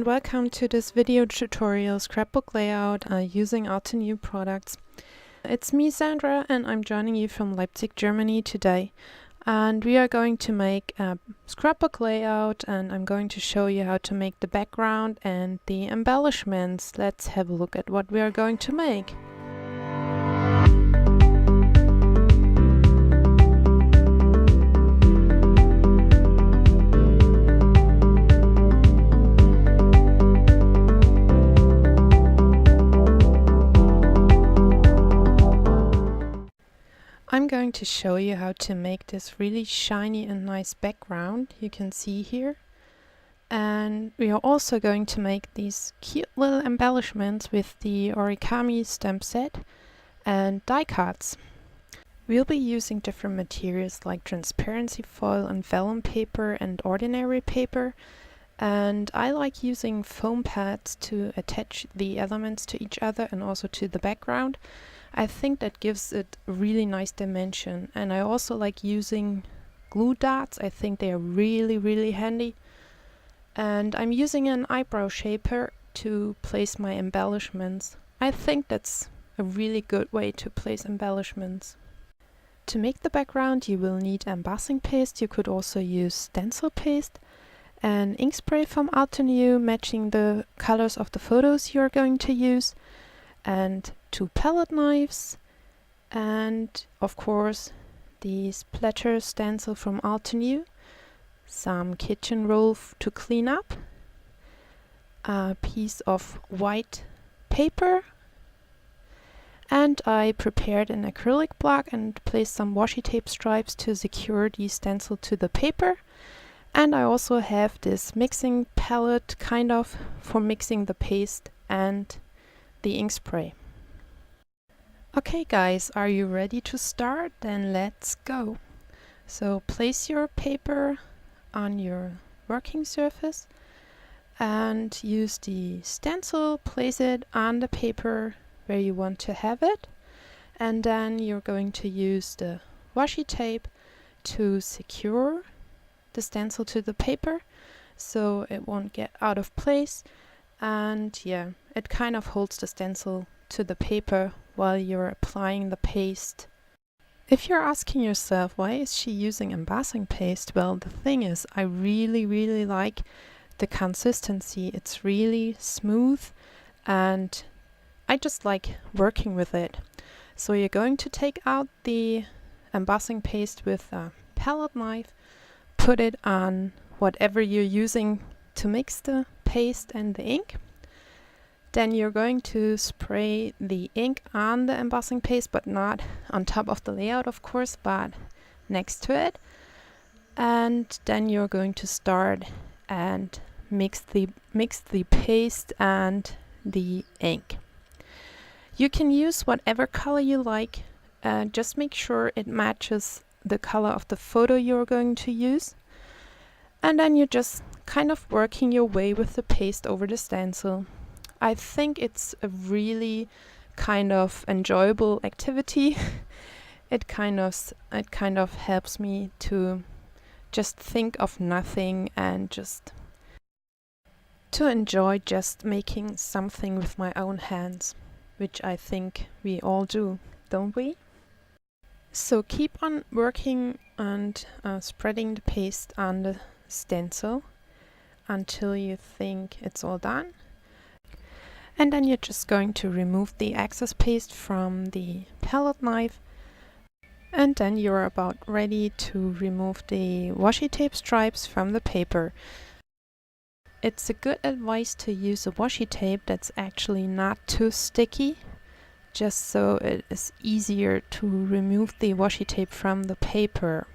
welcome to this video tutorial scrapbook layout using Altenew products. It's me, Sandra, and I'm joining you from Leipzig, Germany today. And we are going to make a scrapbook layout, and I'm going to show you how to make the background and the embellishments. Let's have a look at what we are going to make. I'm going to show you how to make this really shiny and nice background you can see here. And we are also going to make these cute little embellishments with the origami stamp set and die cuts. We'll be using different materials like transparency foil and vellum paper and ordinary paper. And I like using foam pads to attach the elements to each other and also to the background. I think that gives it a really nice dimension, and I also like using glue dots. I think they are really handy. And I'm using an eyebrow shaper to place my embellishments. I think that's a really good way to place embellishments. To make the background you will need embossing paste. You could also use stencil paste, and ink spray from Altenew matching the colors of the photos you're going to use, and 2 palette knives, and of course the splatter stencil from Altenew, some kitchen roll to clean up, a piece of white paper, and I prepared an acrylic block and placed some washi tape stripes to secure the stencil to the paper. And I also have this mixing palette kind of for mixing the paste and the ink spray. Okay guys, are you ready to start? Then let's go. So place your paper on your working surface and use the stencil, place it on the paper where you want to have it, and then you're going to use the washi tape to secure the stencil to the paper so it won't get out of place. And yeah, it kind of holds the stencil to the paper while you're applying the paste. If you're asking yourself, why is she using embossing paste? Well, the thing is, I really like the consistency. It's really smooth and I just like working with it. So you're going to take out the embossing paste with a palette knife, put it on whatever you're using to mix the paste and the ink. Then you're going to spray the ink on the embossing paste, but not on top of the layout, of course, but next to it. And then you're going to start and mix the paste and the ink. You can use whatever color you like. Just make sure it matches the color of the photo you're going to use. And then you're just kind of working your way with the paste over the stencil. I think it's a really kind of enjoyable activity. It kind of helps me to just think of nothing and just to enjoy just making something with my own hands, which I think we all do, don't we? So keep on working and spreading the paste on the stencil until you think it's all done. And then you're just going to remove the excess paste from the palette knife. And then you're about ready to remove the washi tape stripes from the paper. It's a good advice to use a washi tape that's actually not too sticky, just so it is easier to remove the washi tape from the paper.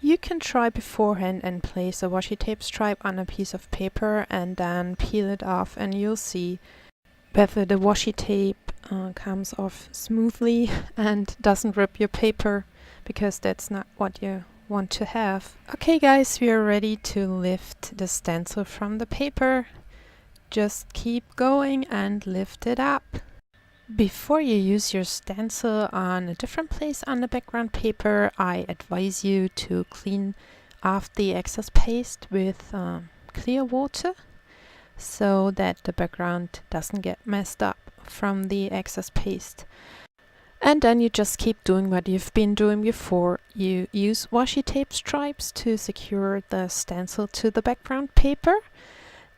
You can try beforehand and place a washi tape stripe on a piece of paper and then peel it off, and you'll see whether the washi tape comes off smoothly and doesn't rip your paper, because that's not what you want to have. Okay guys, we are ready to lift the stencil from the paper. Just keep going and lift it up. Before you use your stencil on a different place on the background paper, I advise you to clean off the excess paste with clear water. so that the background doesn't get messed up from the excess paste. And then you just keep doing what you've been doing before. You use washi tape stripes to secure the stencil to the background paper,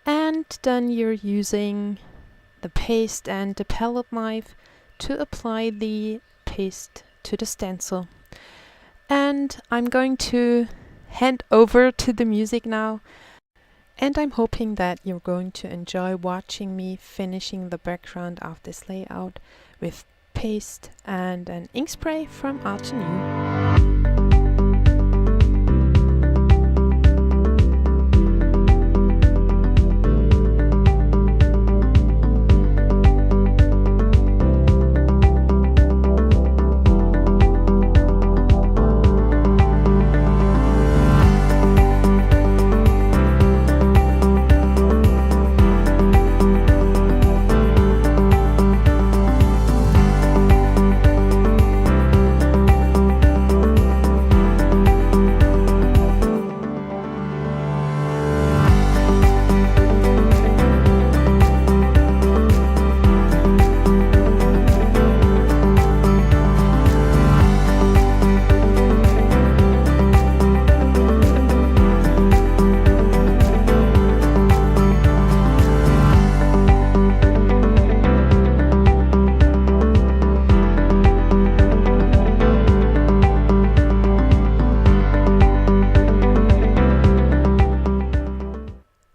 and then you're using the paste and the palette knife to apply the paste to the stencil. And I'm going to hand over to the music now, and I'm hoping that you're going to enjoy watching me finishing the background of this layout with paste and an ink spray from Art New.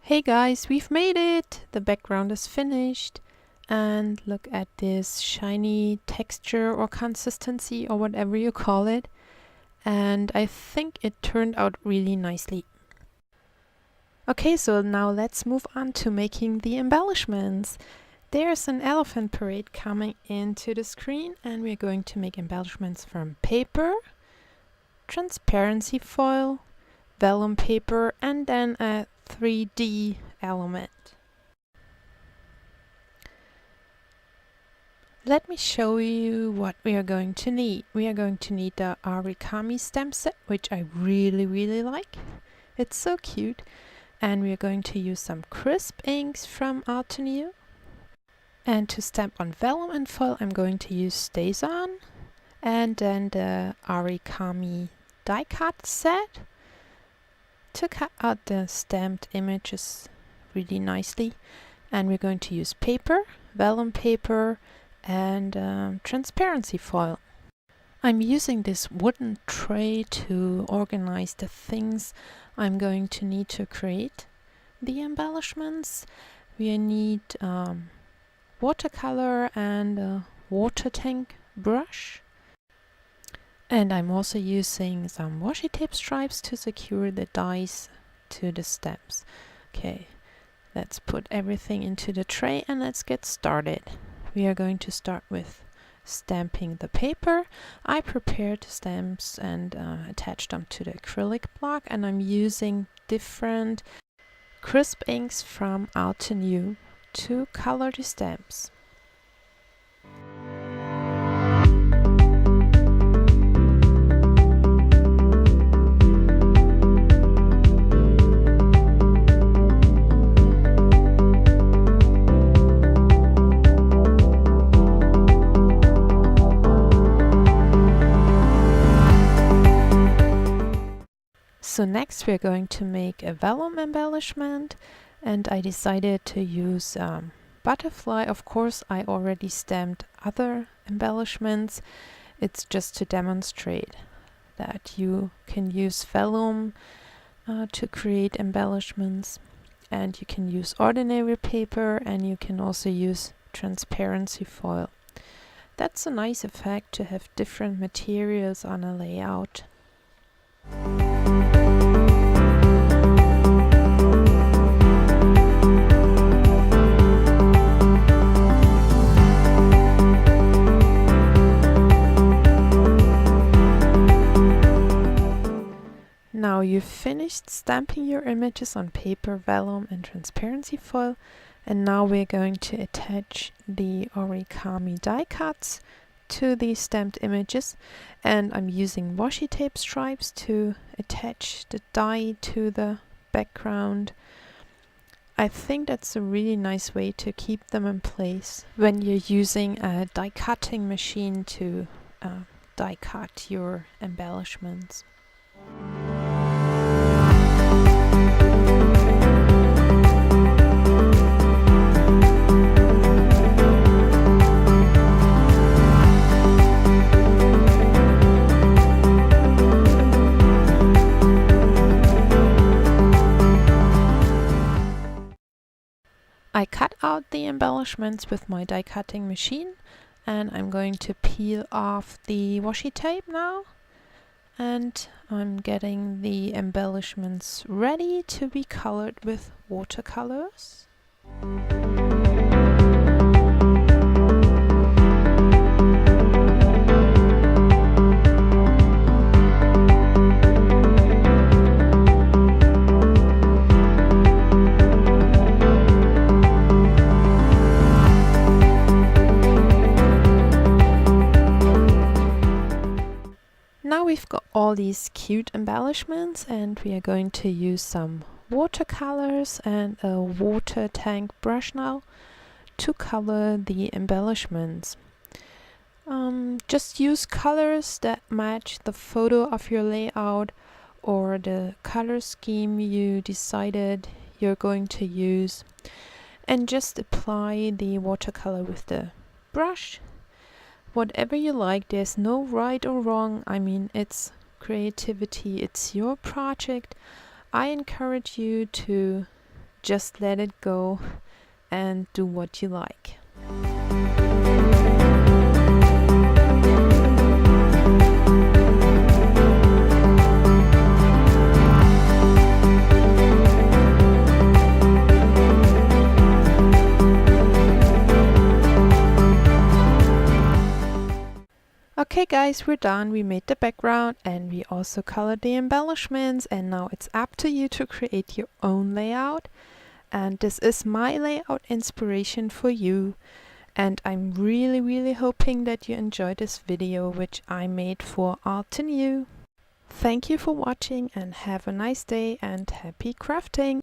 Hey guys, we've made it! The background is finished, and look at this shiny texture or consistency or whatever you call it, and I think it turned out really nicely. Okay, so now let's move on to making the embellishments. There's an elephant parade coming into the screen, and we're going to make embellishments from paper, transparency foil, vellum paper, and then a 3D element. Let me show you what we are going to need. We are going to need the origami stamp set, which I really like. It's so cute. And we are going to use some crisp inks from Art New. And to stamp on vellum and foil, I'm going to use StazOn, and then the origami die cut set to cut out the stamped images really nicely. And we're going to use paper, vellum paper, and transparency foil. I'm using this wooden tray to organize the things I'm going to need to create the embellishments. We need watercolor and a water tank brush. And I'm also using some washi tape stripes to secure the dies to the stems. Okay, let's put everything into the tray and let's get started. We are going to start with stamping the paper. I prepared stamps and attached them to the acrylic block, and I'm using different crisp inks from Art New to color the stamps. So next we're going to make a vellum embellishment, and I decided to use butterfly. Of course, I already stamped other embellishments. It's just to demonstrate that you can use vellum to create embellishments, and you can use ordinary paper, and you can also use transparency foil. That's a nice effect to have different materials on a layout. Now you've finished stamping your images on paper, vellum and transparency foil, and now we're going to attach the origami die cuts to these stamped images, and I'm using washi tape stripes to attach the die to the background. I think that's a really nice way to keep them in place when you're using a die cutting machine to die cut your embellishments. I cut out the embellishments with my die cutting machine, and I'm going to peel off the washi tape now, and I'm getting the embellishments ready to be colored with watercolors. Now we've got all these cute embellishments, and we are going to use some watercolors and a water tank brush now to color the embellishments. Just use colors that match the photo of your layout or the color scheme you decided you're going to use, and just apply the watercolor with the brush. Whatever you like, there's no right or wrong. I mean, it's creativity, it's your project. I encourage you to just let it go and do what you like. Okay guys, we're done. We made the background and we also colored the embellishments, and now it's up to you to create your own layout. And this is my layout inspiration for you, and I'm really hoping that you enjoyed this video which I made for Art and You. Thank you for watching and have a nice day and happy crafting!